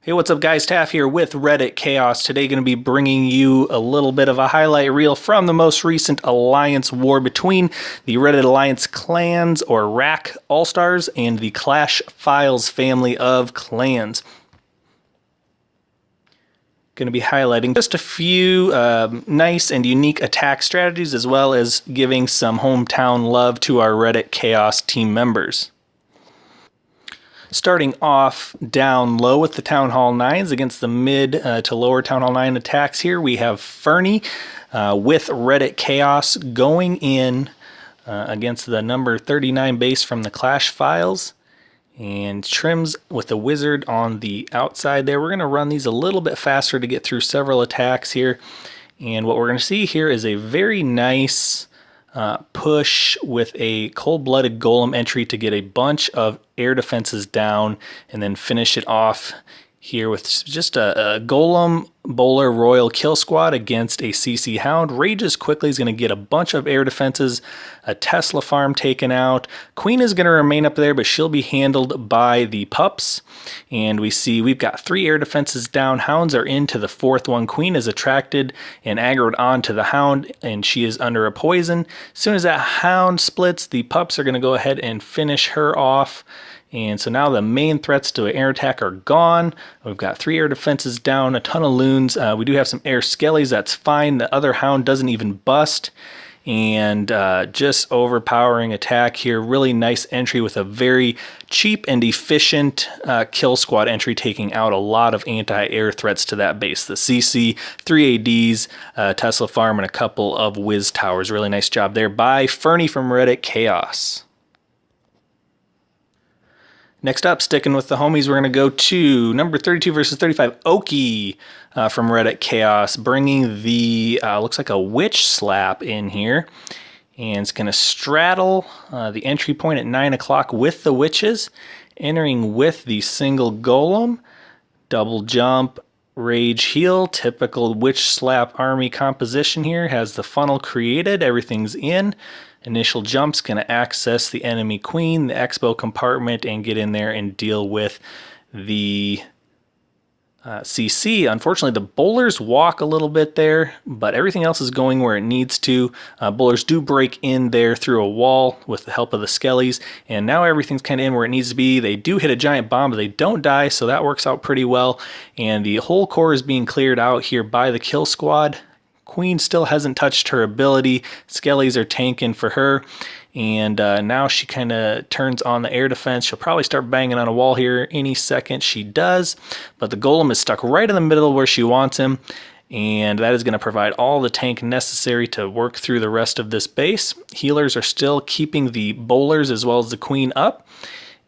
Hey, what's up guys? Taff here with Reddit Chaos. Today going to be bringing you a little bit of a highlight reel from the most recent alliance war between the Reddit Alliance clans, or RAC All-Stars, and the Clash Files family of clans. Going to be highlighting just a few nice and unique attack strategies, as well as giving some hometown love to our Reddit Chaos team members. Starting off down low with the Town Hall 9s against the mid to lower Town Hall 9 attacks here, we have Fernie with Reddit Chaos going in against the number 39 base from the Clash Files, and Trims with the Wizard on the outside there. We're going to run these a little bit faster to get through several attacks here, and what we're going to see here is a very nice push with a cold-blooded golem entry to get a bunch of air defenses down, and then finish it off here with just a golem bowler royal kill squad against a CC hound. Rages quickly is going to get a bunch of air defenses, a Tesla farm taken out. Queen is going to remain up there, but she'll be handled by the pups. And we see we've got 3 air defenses down. Hounds are into the 4th one. Queen is attracted and aggroed onto the hound, and she is under a poison. As soon as that hound splits, the pups are going to go ahead and finish her off. And so now the main threats to an air attack are gone. We've got 3 air defenses down, a ton of loons. We do have some air skellies, that's fine. The other hound doesn't even bust. And just overpowering attack here. Really nice entry with a very cheap and efficient kill squad entry, taking out a lot of anti-air threats to that base. The CC, 3 ADs, Tesla farm, and a couple of whiz towers. Really nice job there by Fernie from Reddit Chaos. Next up, sticking with the homies, we're going to go to number 32 versus 35, Oki from Reddit Chaos, bringing the, looks like a witch slap in here. And it's going to straddle the entry point at 9 o'clock with the witches, entering with the single golem, double jump, rage heal, typical witch slap army composition here. Has the funnel created, everything's in. Initial jump's going to access the enemy queen, the expo compartment, and get in there and deal with the CC. Unfortunately, the bowlers walk a little bit there, but everything else is going where it needs to. Bowlers do break in there through a wall with the help of the skellies, and now everything's kind of in where it needs to be. They do hit a giant bomb, but they don't die, so that works out pretty well. And the whole core is being cleared out here by the kill squad. Queen still hasn't touched her ability. Skellies are tanking for her. And now she kind of turns on the air defense. She'll probably start banging on a wall here any second. She does. But the golem is stuck right in the middle where she wants him. And that is going to provide all the tank necessary to work through the rest of this base. Healers are still keeping the bowlers as well as the queen up.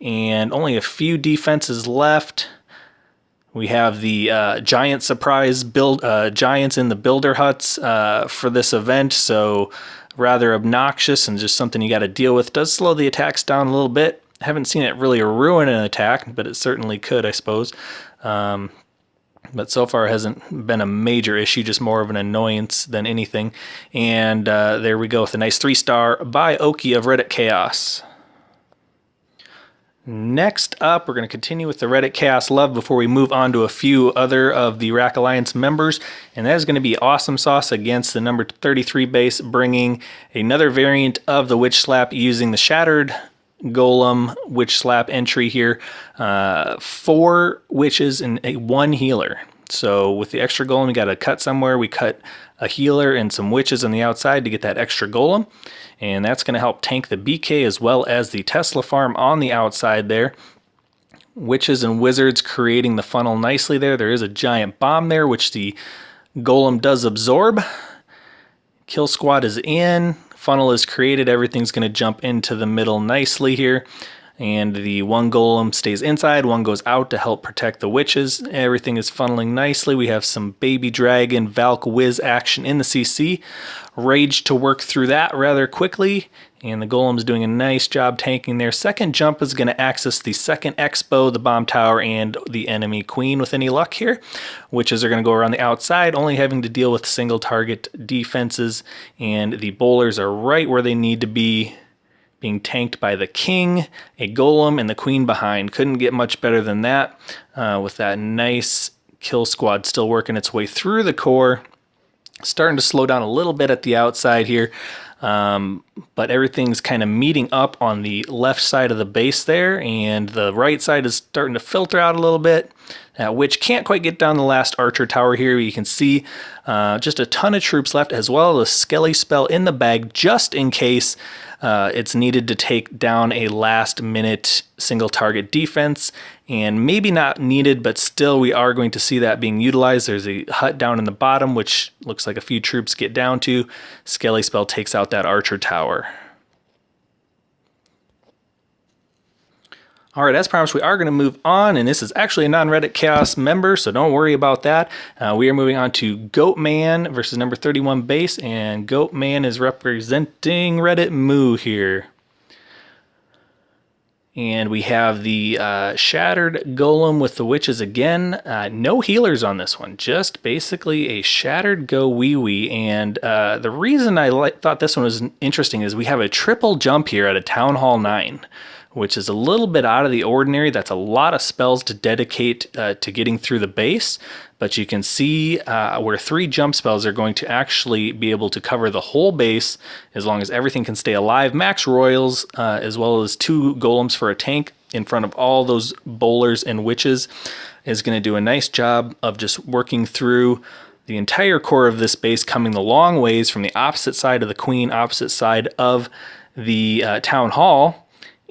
And only a few defenses left. We have the giant surprise build giants in the builder huts for this event, so rather obnoxious and just something you got to deal with. Does slow the attacks down a little bit. Haven't seen it really ruin an attack, but it certainly could, I suppose. But so far it hasn't been a major issue, just more of an annoyance than anything. And there we go with a nice 3-star by Oki of Reddit Chaos. Next up, we're going to continue with the Reddit Chaos love before we move on to a few other of the RAC Alliance members, and that is going to be Awesome Sauce against the number 33 base, bringing another variant of the Witch Slap using the Shattered Golem Witch Slap entry here. 4 witches and 1 healer. So with the extra golem, we got to cut somewhere. We cut a healer and some witches on the outside to get that extra golem. And that's going to help tank the BK as well as the Tesla farm on the outside there. Witches and wizards creating the funnel nicely there. There is a giant bomb there, which the golem does absorb. Kill squad is in. Funnel is created. Everything's going to jump into the middle nicely here. And the 1 golem stays inside, 1 goes out to help protect the witches. Everything is funneling nicely. We have some baby dragon Valk Wiz action in the CC. Rage to work through that rather quickly. And the golem's doing a nice job tanking there. Second jump is going to access the second expo, the bomb tower, and the enemy queen with any luck here. Witches are going to go around the outside, only having to deal with single target defenses. And the bowlers are right where they need to be, being tanked by the king, a golem, and the queen behind. Couldn't get much better than that, with that nice kill squad still working its way through the core. Starting to slow down a little bit at the outside here, but everything's kind of meeting up on the left side of the base there, and the right side is starting to filter out a little bit. That witch can't quite get down the last archer tower here. You can see just a ton of troops left, as well as a skelly spell in the bag just in case it's needed to take down a last minute single target defense, and maybe not needed, but still we are going to see that being utilized. There's a hut down in the bottom, which looks like a few troops get down to. Skelly spell takes out that archer tower. All right, as promised, we are going to move on, and this is actually a non-Reddit Chaos member, so don't worry about that. We are moving on to Goatman versus number 31 base, and Goatman is representing Reddit Moo here. And we have the Shattered Golem with the Witches again. No healers on this one, just basically a Shattered Go Wee Wee. And the reason I thought this one was interesting is we have a triple jump here at a Town Hall 9, which is a little bit out of the ordinary. That's a lot of spells to dedicate to getting through the base, but you can see where 3 jump spells are going to actually be able to cover the whole base as long as everything can stay alive. Max Royals, as well as 2 golems for a tank in front of all those bowlers and witches, is going to do a nice job of just working through the entire core of this base, coming the long ways from the opposite side of the queen, opposite side of the town hall.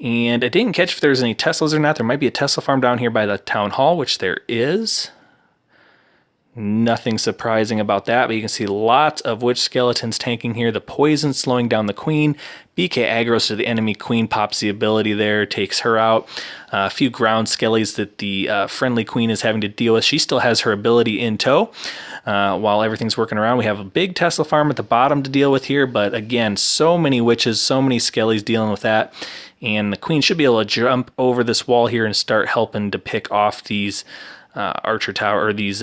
And I didn't catch if there's any Teslas or not. There might be a Tesla farm down here by the town hall, which there is. Nothing surprising about that, but you can see lots of witch skeletons tanking here. The poison slowing down the queen. BK aggroes to the enemy queen, pops the ability there, takes her out. A few ground skellies that the friendly queen is having to deal with. She still has her ability in tow. While everything's working around, we have a big Tesla farm at the bottom to deal with here, but again, so many witches, so many skellies dealing with that. And the queen should be able to jump over this wall here and start helping to pick off these archer tower, or these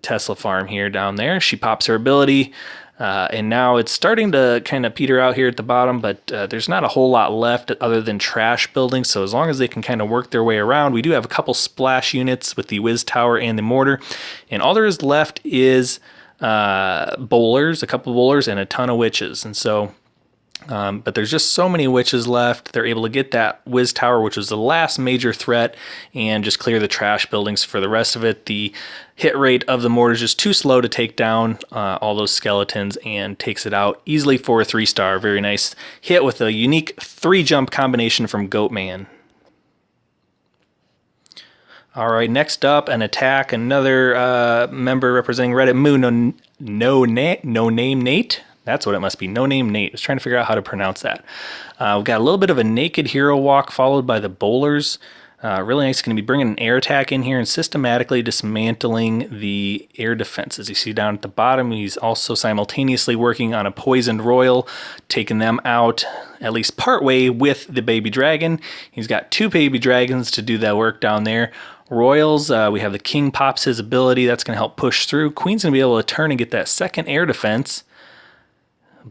Tesla farm here down there. She pops her ability, and now it's starting to kind of peter out here at the bottom, but there's not a whole lot left other than trash buildings. So as long as they can kind of work their way around, we do have a couple splash units with the whiz tower and the mortar, and all there is left is bowlers, a couple bowlers, and a ton of witches. And so but there's just so many witches left. They're able to get that whiz tower, which was the last major threat, and just clear the trash buildings. For the rest of it, the hit rate of the mortar is just too slow to take down all those skeletons, and takes it out easily for a 3-star. Very nice hit with a unique 3-jump combination from Goatman. All right, next up, an attack. Another member representing Reddit Moo, no name Nate. That's what it must be. No Name Nate. I was trying to figure out how to pronounce that. We've got a little bit of a naked hero walk followed by the bowlers. Really nice. Going to be bringing an air attack in here and systematically dismantling the air defenses. You see down at the bottom, he's also simultaneously working on a poisoned royal, taking them out at least partway with the baby dragon. He's got 2 baby dragons to do that work down there. Royals, we have the king pops his ability. That's going to help push through. Queen's going to be able to turn and get that second air defense.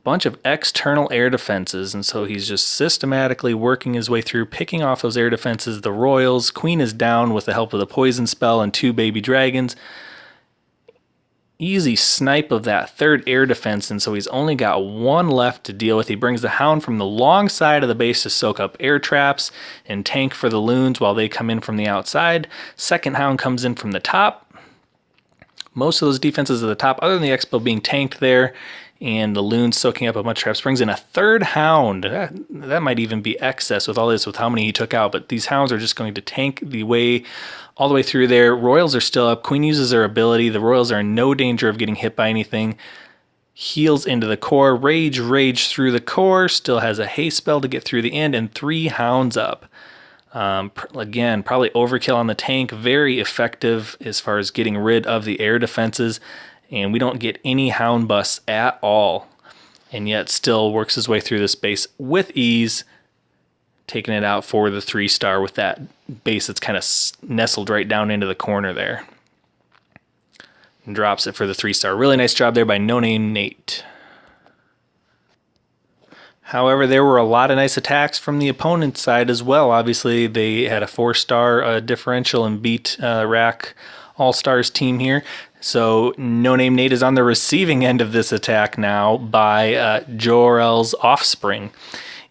Bunch of external air defenses, and so he's just systematically working his way through, picking off those air defenses. The royals, queen is down with the help of the poison spell and 2 baby dragons. Easy snipe of that 3rd air defense, and so he's only got 1 left to deal with. He brings the hound from the long side of the base to soak up air traps and tank for the loons while they come in from the outside. Second hound comes in from the top. Most of those defenses at the top, other than the expo being tanked there, and the loons soaking up a bunch of traps, brings in a 3rd hound. That might even be excess with all this, with how many he took out, but these hounds are just going to tank all the way through there. Royals are still up. Queen uses her ability. The royals are in no danger of getting hit by anything. Heals into the core. Rage through the core. Still has a haste spell to get through the end, and 3 hounds up. Again, probably overkill on the tank. Very effective as far as getting rid of the air defenses. And we don't get any hound busts at all, and yet still works his way through this base with ease, taking it out for the 3-star with that base that's kind of nestled right down into the corner there. And drops it for the 3-star. Really nice job there by No Name Nate. However, there were a lot of nice attacks from the opponent's side as well. Obviously, they had a 4-star differential and beat RAC All-Stars team here. So No Name Nate is on the receiving end of this attack now by Jor-El's Offspring.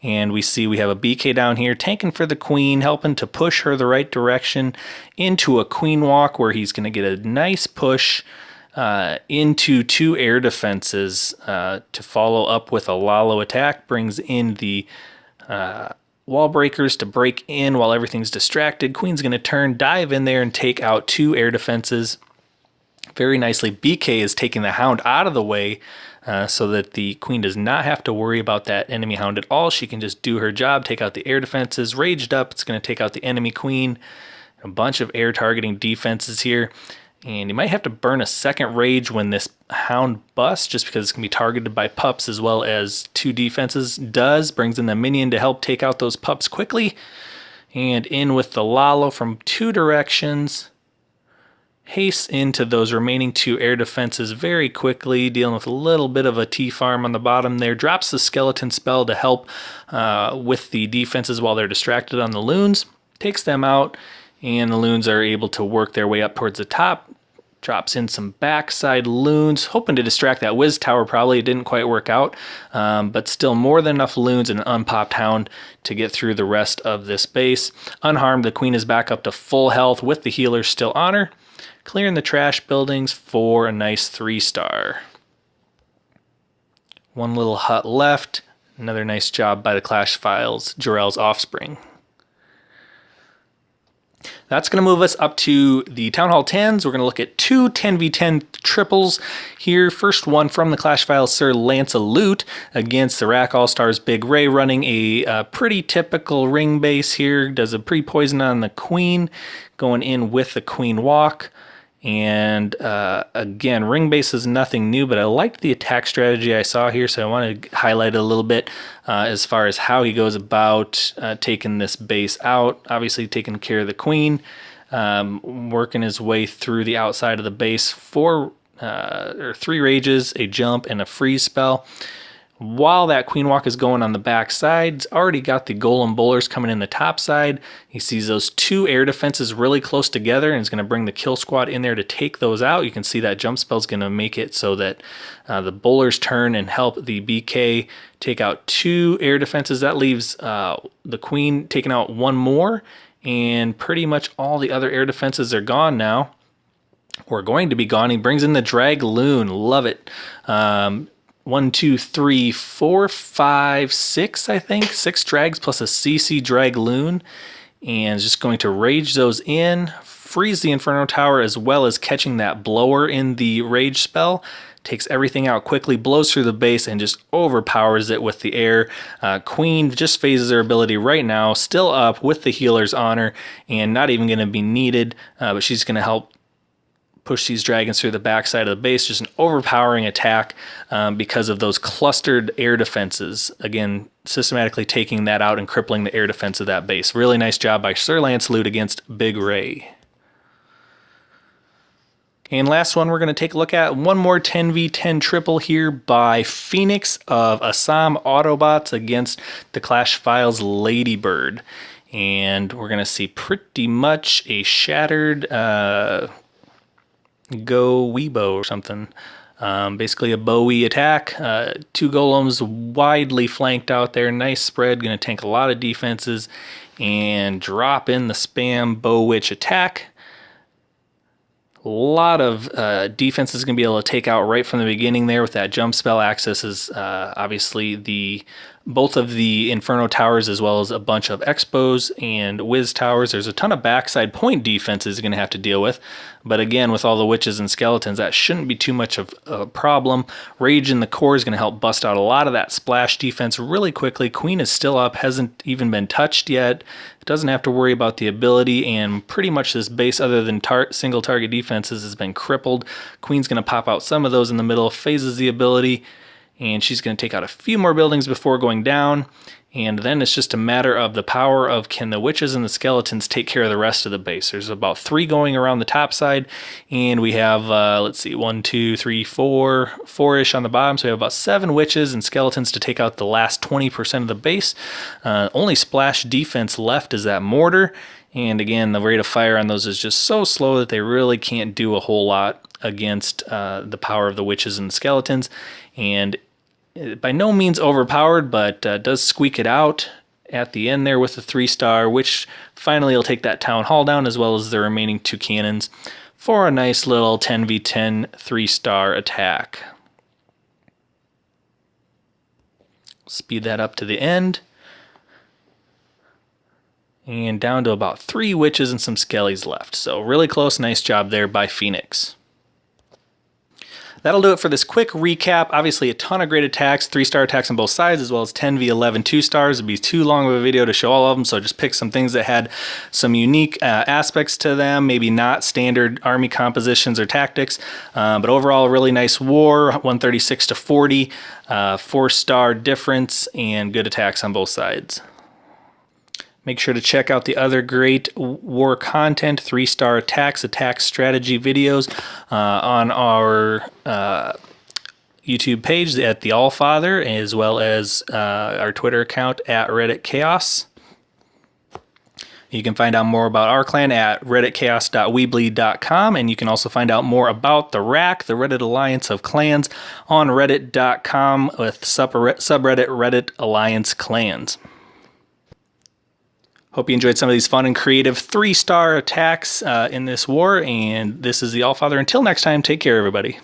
And we see we have a BK down here tanking for the queen, helping to push her the right direction into a queen walk where he's going to get a nice push into 2 air defenses to follow up with a Lalo attack. Brings in the wall breakers to break in while everything's distracted. Queen's going to turn, dive in there, and take out 2 air defenses. Very nicely, BK is taking the hound out of the way so that the queen does not have to worry about that enemy hound at all. She can just do her job, take out the air defenses. Raged up, it's going to take out the enemy queen. A bunch of air targeting defenses here. And you might have to burn a second rage when this hound busts, just because it's going to be targeted by pups as well as 2 defenses. Brings in the minion to help take out those pups quickly. And in with the Lalo from 2 directions. Haste into those remaining 2 air defenses very quickly, dealing with a little bit of a T-farm on the bottom there. Drops the skeleton spell to help with the defenses while they're distracted on the loons. Takes them out, and the loons are able to work their way up towards the top. Drops in some backside loons, hoping to distract that whiz tower. Probably it didn't quite work out, but still more than enough loons and an unpopped hound to get through the rest of this base. Unharmed, the queen is back up to full health with the healers still on her. Clearing the trash buildings for a nice 3-star. 1 little hut left. Another nice job by the Clash Files, Jor-El's Offspring. That's going to move us up to the Town Hall 10s. We're going to look at 2 10v10 triples here. First one from the Clash Files, Sir Lancelot against the RAC All-Stars Big Ray, running a pretty typical ring base here. Does a pre-poison on the queen, going in with the queen walk. And again, ring base is nothing new, but I liked the attack strategy I saw here, so I want to highlight it a little bit as far as how he goes about taking this base out. Obviously taking care of the queen, working his way through the outside of the base. 3 rages, a jump, and a freeze spell. While that queen walk is going on the back side, it's already got the golem bowlers coming in the top side. He sees those 2 air defenses really close together and is going to bring the kill squad in there to take those out. You can see that jump spell is going to make it so that the bowlers turn and help the BK take out 2 air defenses. That leaves the queen taking out 1 more, and pretty much all the other air defenses are gone now, or going to be gone. He brings in the drag loon. Love it. 1, 2, 3, 4, 5, 6, I think. 6 drags plus a CC drag loon. And just going to rage those in, freeze the Inferno Tower, as well as catching that blower in the rage spell. Takes everything out quickly, blows through the base, and just overpowers it with the air. Queen just phases her ability right now, still up with the healers on her, and not even going to be needed, but she's going to help push these dragons through the backside of the base. Just an overpowering attack because of those clustered air defenses. Again, systematically taking that out and crippling the air defense of that base. Really nice job by Sir Lancelot against Big Ray. And last one we're going to take a look at, one more 10v10 triple here by Phoenix of Assam Autobots against the Clash Files Ladybird. And we're going to see pretty much a shattered Go Weebo or something. Basically a Bowie attack. 2 golems widely flanked out there. Nice spread. Going to tank a lot of defenses and drop in the spam Bow Witch attack. A lot of defense is going to be able to take out right from the beginning there with that jump spell. Accesses obviously both of the Inferno Towers, as well as a bunch of Expos and Wiz Towers. There's a ton of backside point defenses going to have to deal with. But again, with all the witches and skeletons, that shouldn't be too much of a problem. Rage in the core is going to help bust out a lot of that splash defense really quickly. Queen is still up, hasn't even been touched yet. Doesn't have to worry about the ability, and pretty much this base, other than single target defenses, has been crippled. Queen's going to pop out some of those in the middle, phases the ability, and she's going to take out a few more buildings before going down. And then it's just a matter of the power of, can the witches and the skeletons take care of the rest of the base. There's about 3 going around the top side, and we have, let's see, 1, 2, 3, 4, 4-ish on the bottom. So we have about 7 witches and skeletons to take out the last 20% of the base. Only splash defense left is that mortar. And again, the rate of fire on those is just so slow that they really can't do a whole lot against the power of the witches and the skeletons. And by no means overpowered, but does squeak it out at the end there with the 3-star, which finally will take that town hall down, as well as the remaining 2 cannons, for a nice little 10v10 3-star attack. Speed that up to the end. And down to about 3 witches and some skellies left. So really close, nice job there by Phoenix. That'll do it for this quick recap. Obviously a ton of great attacks, 3-star attacks on both sides, as well as 10v11 2-stars. It'd be too long of a video to show all of them, so I just picked some things that had some unique aspects to them, maybe not standard army compositions or tactics, but overall a really nice war, 136 to 40, 4-star difference, and good attacks on both sides. Make sure to check out the other great war content, 3-star attacks, attack strategy videos on our YouTube page at The Allfather, as well as our Twitter account at Reddit Chaos. You can find out more about our clan at redditchaos.weebly.com, and you can also find out more about the RAC, the Reddit Alliance of Clans, on reddit.com with subreddit Reddit Alliance Clans. Hope you enjoyed some of these fun and creative 3-star attacks in this war, and this is the Allfather. Until next time, take care, everybody.